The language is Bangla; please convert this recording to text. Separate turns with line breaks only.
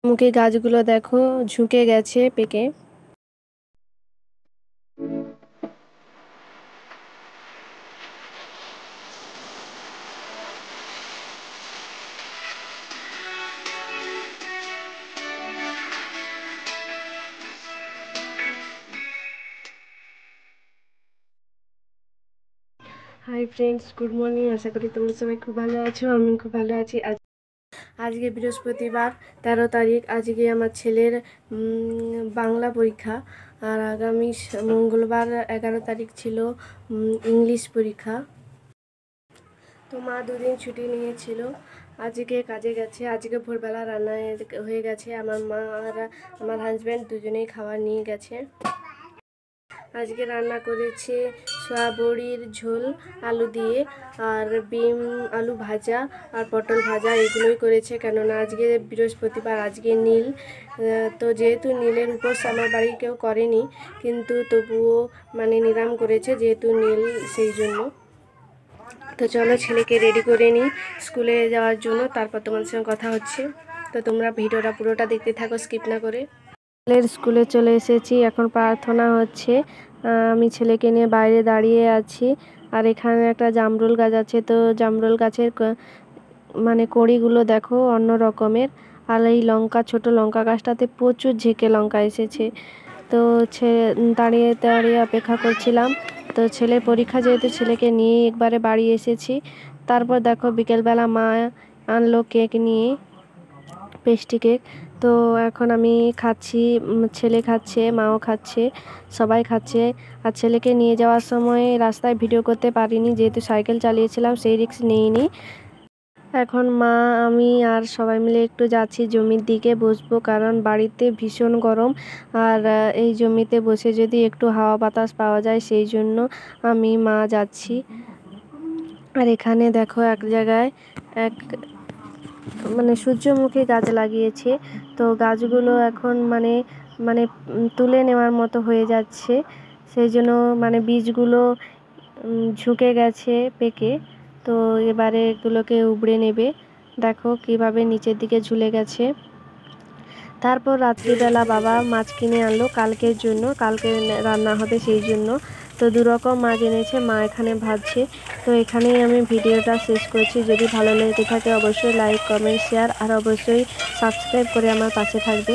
মুখে গাছগুলো দেখো ঝুঁকে গেছে পেকে। Hi friends, good morning. আশা করি তোমরা সবাই খুব ভালো আছো। আমি খুব ভালো আছি। আজকে বৃহস্পতিবার 13 তারিখ। আজকে আমার ছেলের বাংলা পরীক্ষা, আর আগামী মঙ্গলবার 11 তারিখ ছিল ইংলিশ পরীক্ষা। তো মা দুদিন ছুটি নিয়েছিল, আজকে কাজে গেছে। আজকে ভোরবেলা রান্না হয়ে গেছে, আমার মা আর আমার হাজব্যান্ড দুজনেই খাবার নিয়ে গেছে। আজকে রান্না করেছে সয়াবড়ির ঝোল আলু দিয়ে, আর বিম আলু ভাজা আর পটল ভাজা, এগুলোই করেছে। কেননা আজকে বৃহস্পতিবার, আজকে নীল। তো যেহেতু নীলের উপোস আমার বাড়ি কেউ করেনি, কিন্তু তবুও মানে নিরাম করেছে যেহেতু নীল, সেই জন্য। তো চলো ছেলেকে রেডি করে নিই স্কুলে যাওয়ার জন্য, তারপর তোমাদের সঙ্গে কথা হচ্ছে। তো তোমরা ভিডিওটা পুরোটা দেখতে থাকো, স্কিপ না করে। ছেলের স্কুলে চলে এসেছি, এখন প্রার্থনা হচ্ছে। আমি ছেলেকে নিয়ে বাইরে দাঁড়িয়ে আছি, আর এখানে একটা জামরুল গাছ আছে। তো জামরুল গাছের মানে কড়িগুলো দেখো অন্য রকমের। আর এই লঙ্কা, ছোট লঙ্কা গাছটাতে প্রচুর ঝেঁকে লঙ্কা এসেছে। তো দাঁড়িয়ে দাঁড়িয়ে অপেক্ষা করছিলাম। তো ছেলের পরীক্ষা যেহেতু, ছেলেকে নিয়ে একবারে বাড়ি এসেছি। তারপর দেখো বিকেলবেলা মা আনলো কেক নিয়ে, পেস্ট্রি কেক। তো এখন আমি খাচ্ছি, ছেলে খাচ্ছে, মাও খাচ্ছে, সবাই খাচ্ছে। আর ছেলেকে নিয়ে যাওয়ার সময় রাস্তায় ভিডিও করতে পারিনি, যেহেতু সাইকেল চালিয়েছিলাম, সেই রিস্ক নিইনি। এখন মা, আমি আর সবাই মিলে একটু যাচ্ছি জমির দিকে বসবো, কারণ বাড়িতে ভীষণ গরম। আর এই জমিতে বসে যদি একটু হাওয়া বাতাস পাওয়া যায়, সেই জন্য আমি মা যাচ্ছি। আর এখানে দেখো এক জায়গায় এক মানে সূর্যমুখী গাছ লাগিয়েছে। তো গাছগুলো এখন মানে মানে তুলে নেওয়ার মতো হয়ে যাচ্ছে, সেই জন্য মানে বীজগুলো ঝুঁকে গেছে পেকে। তো এবারে এগুলোকে উবড়ে নেবে। দেখো কিভাবে নিচের দিকে ঝুলে গেছে। তারপর রাত্রিবেলা বাবা মাছ কিনে আনলো কালকের জন্য, কালকে রান্না হবে সেই জন্য। তো দুরকম মাছ এনেছে, মা এখানে ভাজছে। তো এখানেই আমি ভিডিওটা শেষ করছি। যদি ভালো লেগে থাকে অবশ্যই লাইক, কমেন্ট, শেয়ার আর অবশ্যই সাবস্ক্রাইব করে আমার পাশে থাকবে।